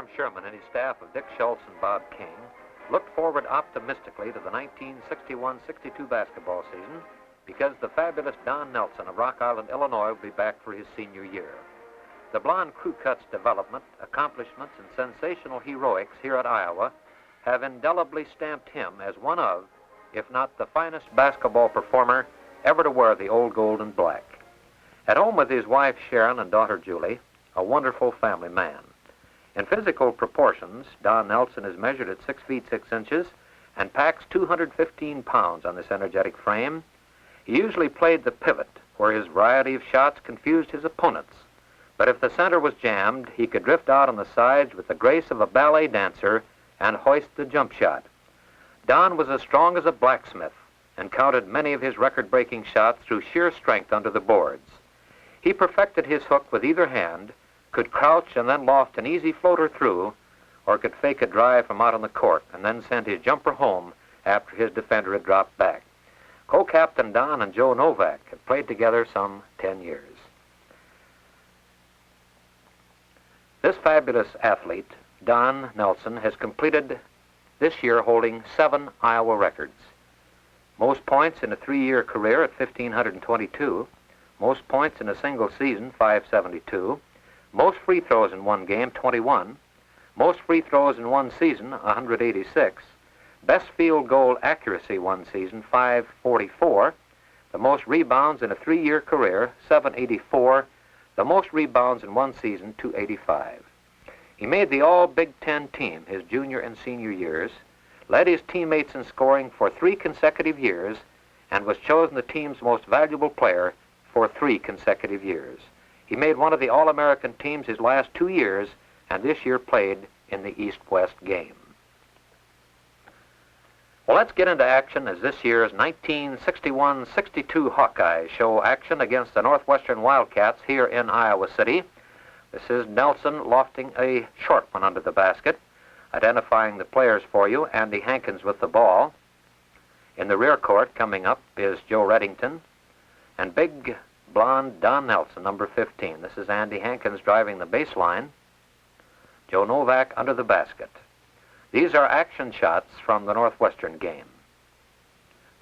Norm Sherman and his staff of Dick Schultz and Bob King looked forward optimistically to the 1961-62 basketball season because the fabulous Don Nelson of Rock Island, Illinois, will be back for his senior year. The blonde crew cut's development, accomplishments, and sensational heroics here at Iowa have indelibly stamped him as one of, if not the finest basketball performer ever to wear the old gold and black. At home with his wife Sharon and daughter Julie, a wonderful family man. In physical proportions, Don Nelson is measured at 6 feet 6 inches and packs 215 pounds on this energetic frame. He usually played the pivot, where his variety of shots confused his opponents. But if the center was jammed, he could drift out on the sides with the grace of a ballet dancer and hoist the jump shot. Don was as strong as a blacksmith and counted many of his record-breaking shots through sheer strength under the boards. He perfected his hook with either hand, could crouch and then loft an easy floater through, or could fake a drive from out on the court and then send his jumper home after his defender had dropped back. Co-captain Don and Joe Novak have played together some 10 years. This fabulous athlete, Don Nelson, has completed this year holding 7 Iowa records. Most points in a 3-year career at 1,522, most points in a single season, 572, most free throws in one game, 21, most free throws in one season, 186, best field goal accuracy one season, 544, the most rebounds in a 3-year career, 784, the most rebounds in one season, 285. He made the All-Big Ten team his junior and senior years, led his teammates in scoring for 3 consecutive years, and was chosen the team's most valuable player for 3 consecutive years. He made one of the All-American teams his last 2 years, and this year played in the East-West game. Well, let's get into action as this year's 1961-62 Hawkeyes show action against the Northwestern Wildcats here in Iowa City. This is Nelson lofting a short one under the basket. Identifying the players for you, Andy Hankins with the ball. In the rear court coming up is Joe Reddington and big blonde Don Nelson, number 15. This is Andy Hankins driving the baseline. Joe Novak under the basket. These are action shots from the Northwestern game.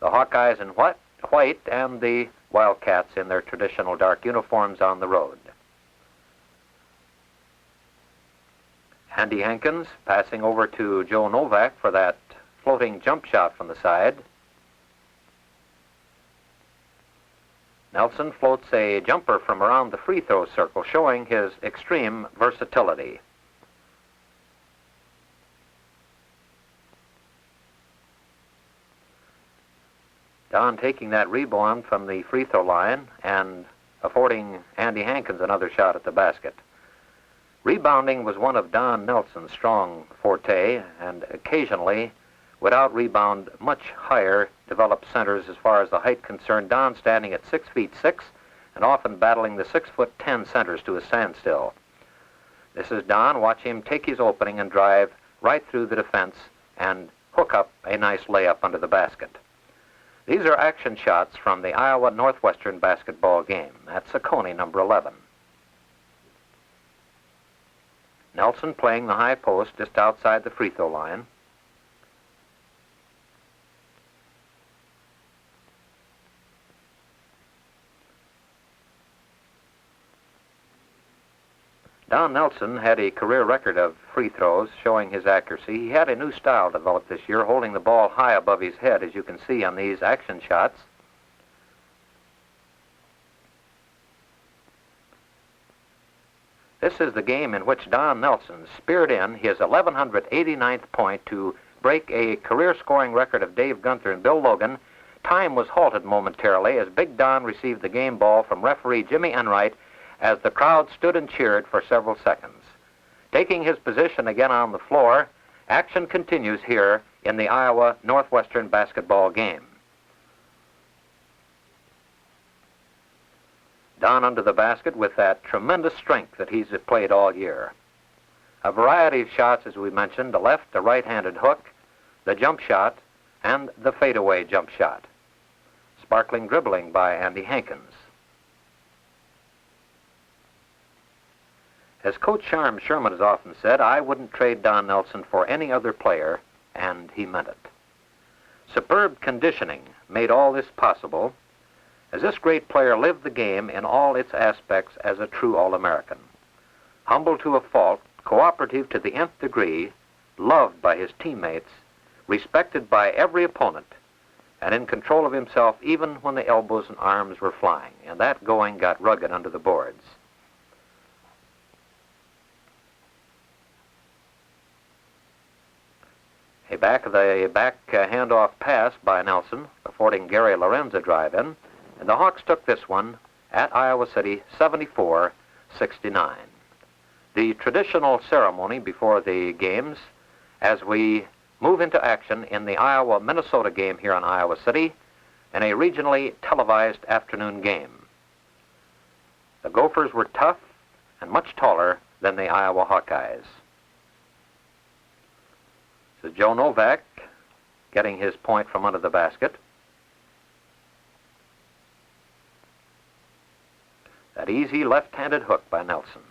The Hawkeyes in white and the Wildcats in their traditional dark uniforms on the road. Andy Hankins passing over to Joe Novak for that floating jump shot from the side. Nelson floats a jumper from around the free throw circle, showing his extreme versatility. Don taking that rebound from the free throw line and affording Andy Hankins another shot at the basket. Rebounding was one of Don Nelson's strong forte, and occasionally would out-rebound much higher developed centers as far as the height concerned. Don standing at 6 feet 6 and often battling the 6'10" centers to a standstill. This is Don. Watch him take his opening and drive right through the defense and hook up a nice layup under the basket. These are action shots from the Iowa Northwestern basketball game. That's Saccone, number 11. Nelson playing the high post just outside the free throw line. Don Nelson had a career record of free throws showing his accuracy. He had a new style developed this year, holding the ball high above his head, as you can see on these action shots. This is the game in which Don Nelson speared in his 1,189th point to break a career scoring record of Dave Gunther and Bill Logan. Time was halted momentarily as Big Don received the game ball from referee Jimmy Enright as the crowd stood and cheered for several seconds. Taking his position again on the floor, action continues here in the Iowa Northwestern basketball game. Don under the basket with that tremendous strength that he's played all year. A variety of shots, as we mentioned, a left, a right-handed hook, the jump shot, and the fadeaway jump shot. Sparkling dribbling by Andy Hankins. As Coach Sharm Sherman has often said, I wouldn't trade Don Nelson for any other player, and he meant it. Superb conditioning made all this possible, as this great player lived the game in all its aspects as a true All-American. Humble to a fault, cooperative to the nth degree, loved by his teammates, respected by every opponent, and in control of himself even when the elbows and arms were flying, and that going got rugged under the boards. A back handoff pass by Nelson, affording Gary Lorenz a drive-in, and the Hawks took this one at Iowa City 74-69. The traditional ceremony before the games, as we move into action in the Iowa-Minnesota game here in Iowa City, in a regionally televised afternoon game. The Gophers were tough and much taller than the Iowa Hawkeyes. This is Joe Novak getting his point from under the basket. That easy left-handed hook by Nelson.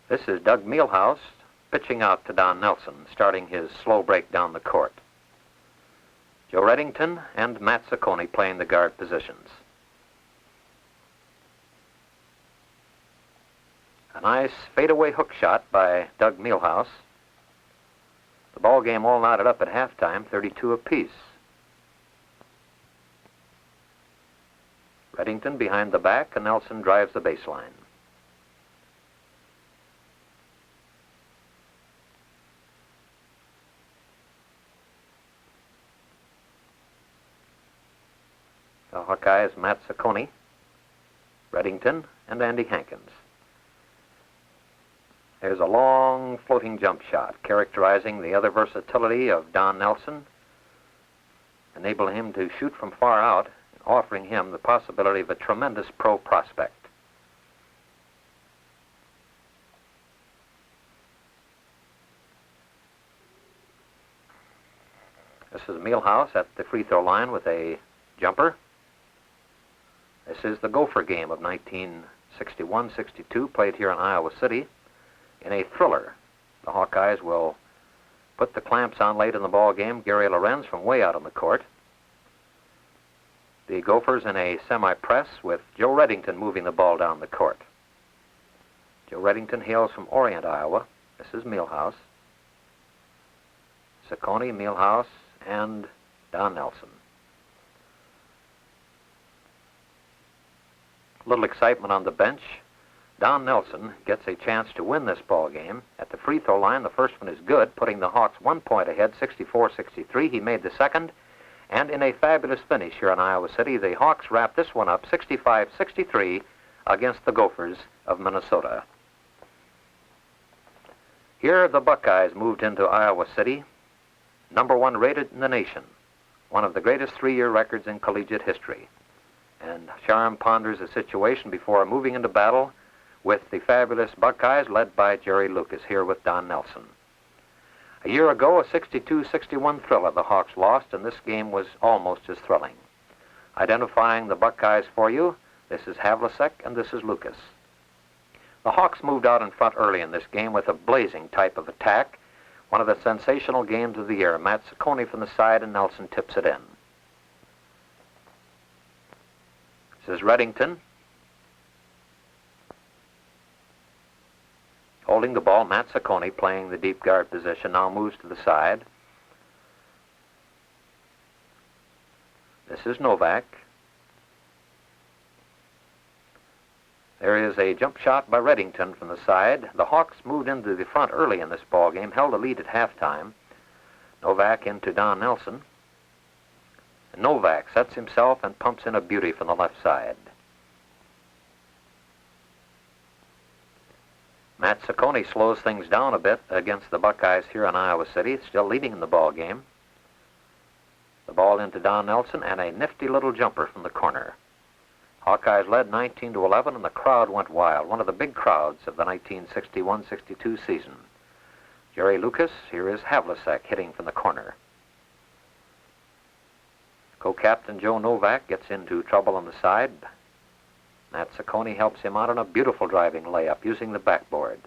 This is Doug Mielhaus pitching out to Don Nelson, starting his slow break down the court. Joe Reddington and Matt Ciccone playing the guard positions. A nice fadeaway hook shot by Doug Mielhaus. The ball game all knotted up at halftime, 32 apiece. Reddington behind the back, and Nelson drives the baseline. The Hawkeyes, Matt Ciccone, Reddington, and Andy Hankins. There's a long floating jump shot characterizing the other versatility of Don Nelson, enabling him to shoot from far out, offering him the possibility of a tremendous pro prospect. This is Mielhaus at the free throw line with a jumper. This is the Gopher game of 1961-62, played here in Iowa City. In a thriller, the Hawkeyes will put the clamps on late in the ball game. Gary Lorenz from way out on the court. The Gophers in a semi-press with Joe Reddington moving the ball down the court. Joe Reddington hails from Orient, Iowa. This is Mielhaus. Ciccone, Mielhaus, and Don Nelson. A little excitement on the bench. Don Nelson gets a chance to win this ball game. At the free throw line, the first one is good, putting the Hawks 1 point ahead, 64-63. He made the second. And in a fabulous finish here in Iowa City, the Hawks wrap this one up 65-63 against the Gophers of Minnesota. Here the Buckeyes moved into Iowa City, #1 rated in the nation, one of the greatest 3-year records in collegiate history. And Sharm ponders the situation before moving into battle with the fabulous Buckeyes led by Jerry Lucas, here with Don Nelson. A year ago, a 62-61 thriller the Hawks lost, and this game was almost as thrilling. Identifying the Buckeyes for you, this is Havlicek and this is Lucas. The Hawks moved out in front early in this game with a blazing type of attack, one of the sensational games of the year. Matt Ciccone from the side, and Nelson tips it in. This is Reddington. Holding the ball, Matt Ciccone playing the deep guard position, now moves to the side. This is Novak. There is a jump shot by Reddington from the side. The Hawks moved into the front early in this ball game, held a lead at halftime. Novak into Don Nelson. And Novak sets himself and pumps in a beauty from the left side. Matt Ciccone slows things down a bit against the Buckeyes here in Iowa City, still leading in the ball game. The ball into Don Nelson, and a nifty little jumper from the corner. Hawkeyes led 19-11, and the crowd went wild, one of the big crowds of the 1961-62 season. Jerry Lucas, here is Havlicek hitting from the corner. Co-captain Joe Novak gets into trouble on the side. Matt Ciccone helps him out on a beautiful driving layup using the backboard.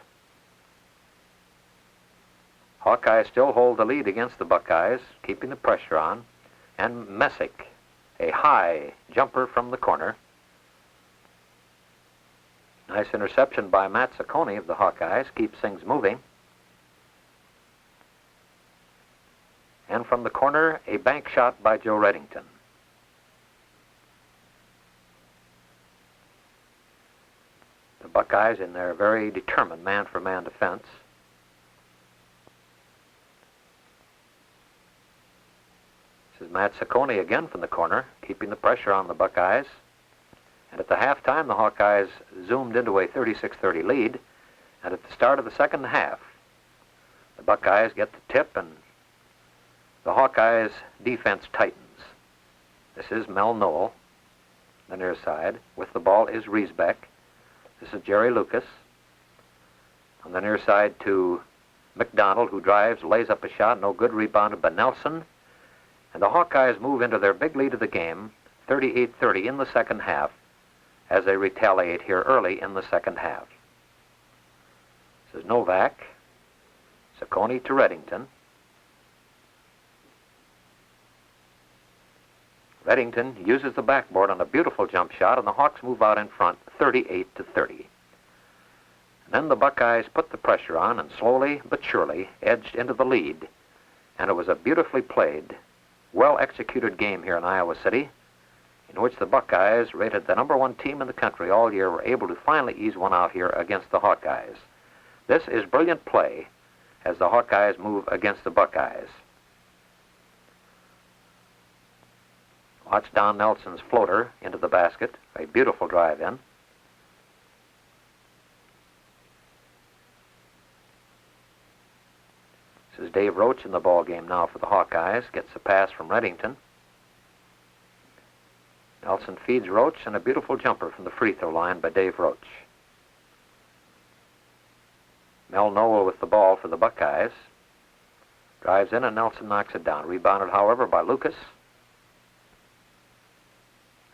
Hawkeyes still hold the lead against the Buckeyes, keeping the pressure on. And Messick, a high jumper from the corner. Nice interception by Matt Ciccone of the Hawkeyes, keeps things moving. And from the corner, a bank shot by Joe Reddington. The Buckeyes in their very determined man-for-man defense. This is Matt Ciccone again from the corner, keeping the pressure on the Buckeyes. And at the halftime, the Hawkeyes zoomed into a 36-30 lead. And at the start of the second half, the Buckeyes get the tip and the Hawkeyes' defense tightens. This is Mel Noel, the near side. With the ball is Riesbeck. This is Jerry Lucas. On the near side to McDonald, who drives, lays up a shot, no good, rebounded by Nelson. And the Hawkeyes move into their big lead of the game, 38-30 in the second half, as they retaliate here early in the second half. This is Novak. Ciccone to Reddington. Reddington uses the backboard on a beautiful jump shot, and the Hawks move out in front, 38-30. And then the Buckeyes put the pressure on and slowly but surely edged into the lead. And it was a beautifully played, well-executed game here in Iowa City, in which the Buckeyes, rated the #1 team in the country all year, were able to finally ease one out here against the Hawkeyes. This is brilliant play as the Hawkeyes move against the Buckeyes. Watch Don Nelson's floater into the basket, a beautiful drive in. This is Dave Roach in the ball game now for the Hawkeyes. Gets a pass from Reddington. Nelson feeds Roach, and a beautiful jumper from the free throw line by Dave Roach. Mel Noel with the ball for the Buckeyes. Drives in, and Nelson knocks it down. Rebounded, however, by Lucas.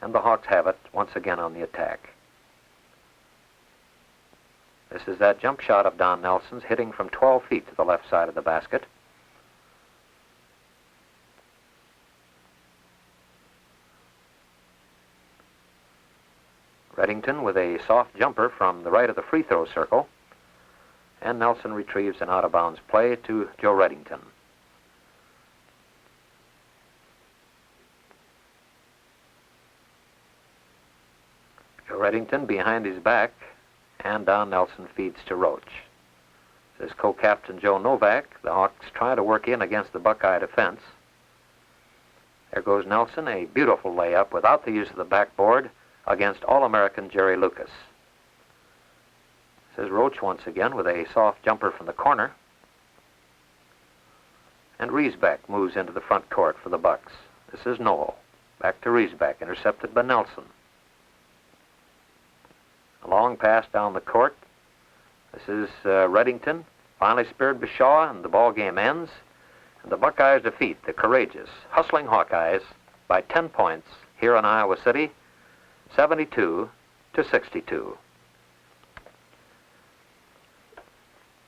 And the Hawks have it once again on the attack. This is that jump shot of Don Nelson's, hitting from 12 feet to the left side of the basket. Reddington with a soft jumper from the right of the free throw circle. And Nelson retrieves an out-of-bounds play to Joe Reddington. Joe Reddington behind his back, and Don Nelson feeds to Roach. This is co-captain Joe Novak. The Hawks try to work in against the Buckeye defense. There goes Nelson, a beautiful layup without the use of the backboard against All-American Jerry Lucas. This is Roach once again with a soft jumper from the corner. And Riesbeck moves into the front court for the Bucks. This is Noel. Back to Riesbeck, intercepted by Nelson. A long pass down the court. This is Reddington, finally speared by Shaw, and the ball game ends. And the Buckeyes defeat the courageous, hustling Hawkeyes by 10 points here in Iowa City, 72-62.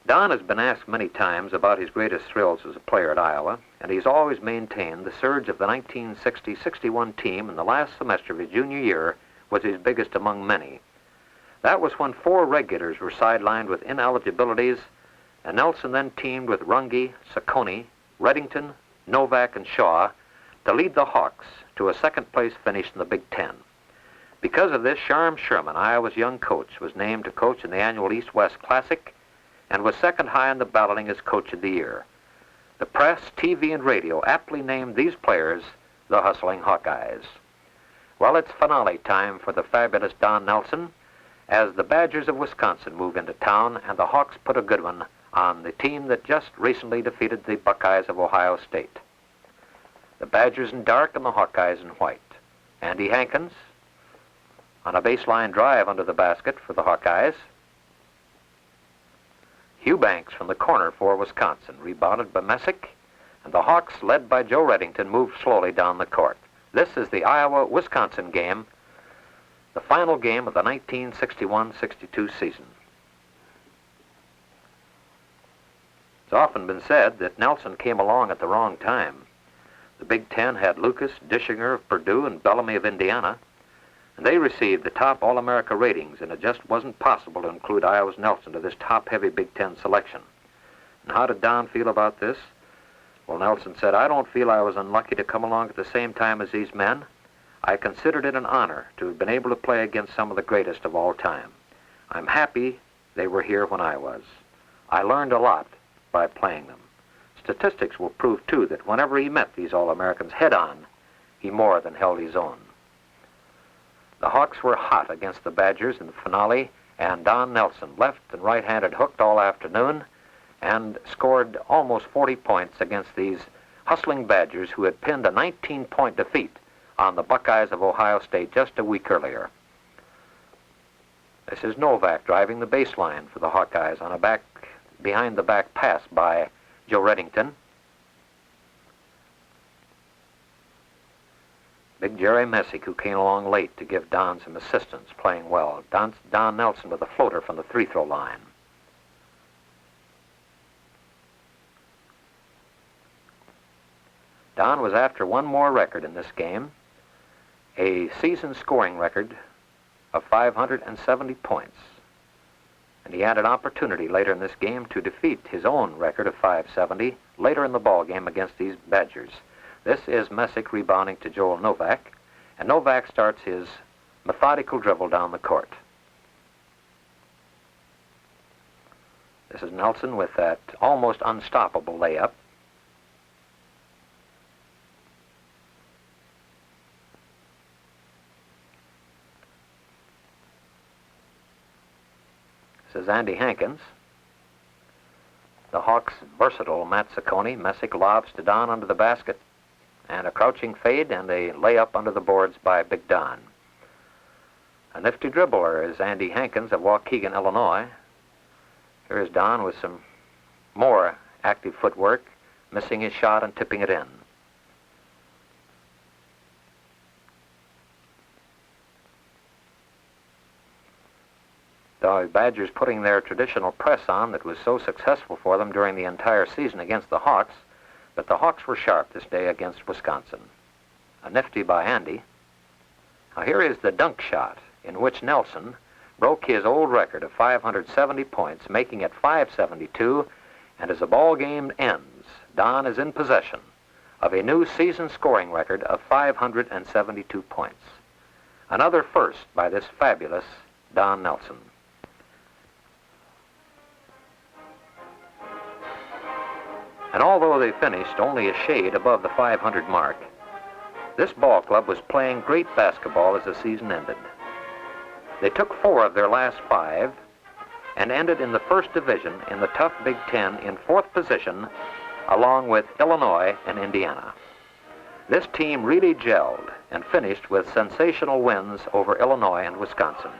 Don has been asked many times about his greatest thrills as a player at Iowa, and he's always maintained the surge of the 1960-61 team in the last semester of his junior year was his biggest among many. That was when 4 regulars were sidelined with ineligibilities, and Nelson then teamed with Runge, Ciccone, Reddington, Novak, and Shaw to lead the Hawks to a second-place finish in the Big Ten. Because of this, Sharm Sherman, Iowa's young coach, was named to coach in the annual East-West Classic and was second high in the balloting as Coach of the Year. The press, TV, and radio aptly named these players the Hustling Hawkeyes. Well, it's finale time for the fabulous Don Nelson, as the Badgers of Wisconsin move into town, and the Hawks put a good one on the team that just recently defeated the Buckeyes of Ohio State. The Badgers in dark and the Hawkeyes in white. Andy Hankins on a baseline drive under the basket for the Hawkeyes. Hugh Banks from the corner for Wisconsin, rebounded by Messick, and the Hawks, led by Joe Reddington, move slowly down the court. This is the Iowa-Wisconsin game, the final game of the 1961-62 season. It's often been said that Nelson came along at the wrong time. The Big Ten had Lucas, Dischinger of Purdue, and Bellamy of Indiana, and they received the top All-America ratings, and it just wasn't possible to include Iowa's Nelson to this top-heavy Big Ten selection. And how did Don feel about this? Well, Nelson said, "I don't feel I was unlucky to come along at the same time as these men. I considered it an honor to have been able to play against some of the greatest of all time. I'm happy they were here when I was. I learned a lot by playing them." Statistics will prove, too, that whenever he met these All-Americans head-on, he more than held his own. The Hawks were hot against the Badgers in the finale, and Don Nelson, left and right-handed, hooked all afternoon and scored almost 40 points against these hustling Badgers who had pinned a 19-point defeat on the Buckeyes of Ohio State just a week earlier. This is Novak driving the baseline for the Hawkeyes on a behind-the-back pass by Joe Reddington. Big Jerry Messick, who came along late to give Don some assistance, playing well. Don Nelson with a floater from the free-throw line. Don was after one more record in this game, a season scoring record of 570 points. And he had an opportunity later in this game to defeat his own record of 570 later in the ball game against these Badgers. This is Messick rebounding to Joel Novak, and Novak starts his methodical dribble down the court. This is Nelson with that almost unstoppable layup. This is Andy Hankins. The Hawks' versatile Matt Ciccone. Messick lobs to Don under the basket, and a crouching fade and a layup under the boards by Big Don. A nifty dribbler is Andy Hankins of Waukegan, Illinois. Here is Don with some more active footwork, missing his shot and tipping it in. The Badgers putting their traditional press on that was so successful for them during the entire season against the Hawks, but the Hawks were sharp this day against Wisconsin. A nifty by Andy. Now here is the dunk shot in which Nelson broke his old record of 570 points, making it 572, and as the ball game ends, Don is in possession of a new season scoring record of 572 points. Another first by this fabulous Don Nelson. And although they finished only a shade above the 500 mark, this ball club was playing great basketball as the season ended. They took 4 of their last 5 and ended in the first division in the tough Big Ten in 4th position, along with Illinois and Indiana. This team really gelled and finished with sensational wins over Illinois and Wisconsin.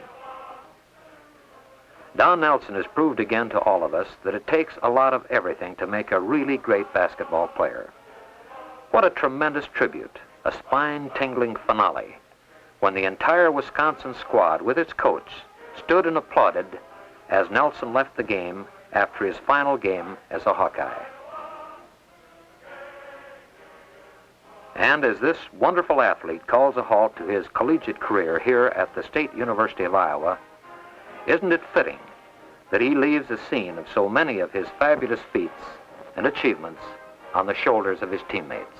Don Nelson has proved again to all of us that it takes a lot of everything to make a really great basketball player. What a tremendous tribute, a spine-tingling finale, when the entire Wisconsin squad with its coach stood and applauded as Nelson left the game after his final game as a Hawkeye. And as this wonderful athlete calls a halt to his collegiate career here at the State University of Iowa, isn't it fitting that he leaves the scene of so many of his fabulous feats and achievements on the shoulders of his teammates?